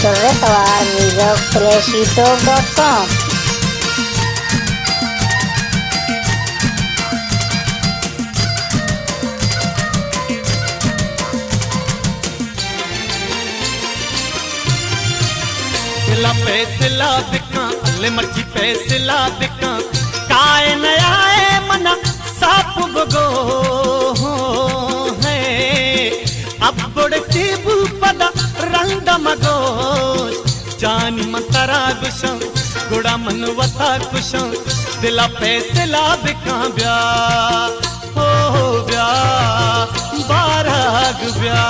www.freshito.com पैसे ला बिका अल्ले मर्जी पैसे ला बिका काय नया है मना साप बगो है अब बुड़ती पदा रंग मगो जानी मंतरा गुशा गुड़ा मनवता कुशा दिला पैसे ला बिका ब्या हो ब्या बाराग ब्या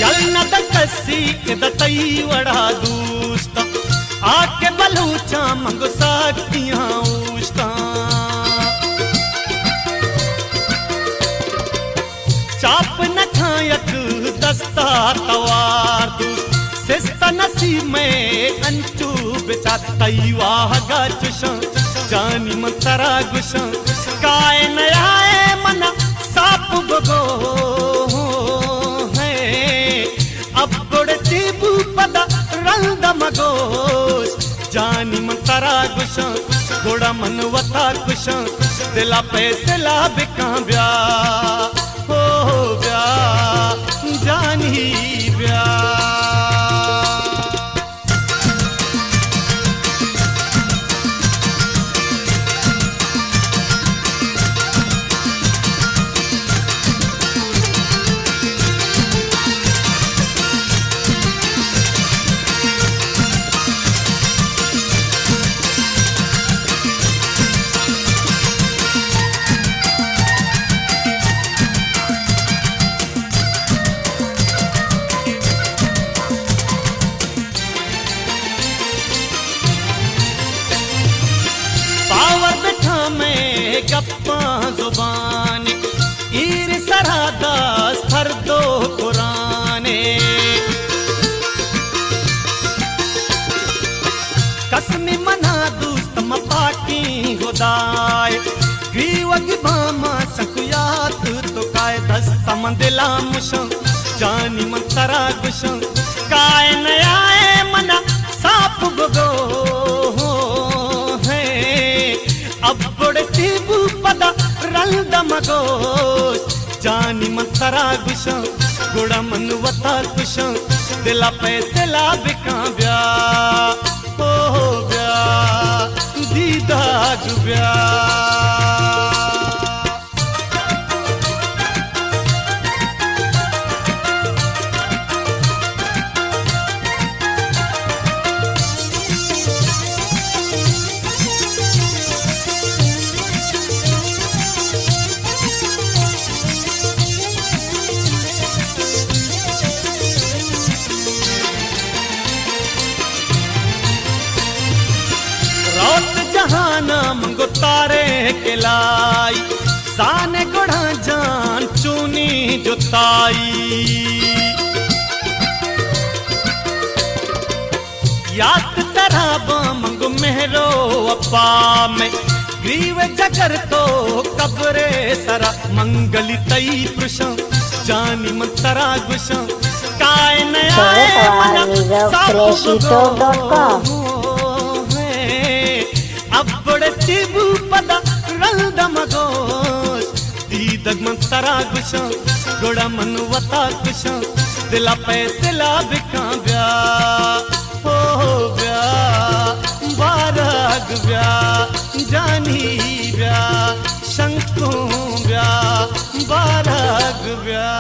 यलनद कसी दतई वड़ा दूस्ता आके बलूचा मंगो साकियां उस्ता चाप न खायक दस्ता तवार दूस्त सिस्ता नसी में अंचू बिचा तई वाह गाचुशा जानी मंतरा गुशा काय नया मना साप बगो पदा रंग मगोश जानी मंतरा गुशा गोड़ा मनवता कुशा दिला पैसे ला बिका ब्या हो ब्या जानी ब्या गप्पा जुबान ईर सरादा स्तर दो कुराने कसमी मना दूस्त मपाटी गोदाय ग्रीवग भामा सकुयात तो काय दस्त मंदिला मुशं जानी मंतरा गुशं काय नया मना साप बगो अब बुड़ती पदा रंग मगोश जानी मंतरा गुशा गुड़ा मनवता कुशा दिला पैसे ला बिका ब्या हो ब्या दीदाग ब्या जहाना मंगो तारे के लाई साने गुड़ा जान चूनी जुताई याद तराबा मंगो मेहरो अपा में ग्रीव जगर तो कब्रे सरा मंगली तई पुरुषा जानी मंतरा गुशा काय नया www.freshito.com अब बुड़ती पदा रंग मगोश दीदग मंतरा गुशा गोड़ा मनवता कुशा दिला पैसे ला बिका ब्या हो ब्या बाराग ब्या जानी ब्या शंकु ब्या बाराग ब्या।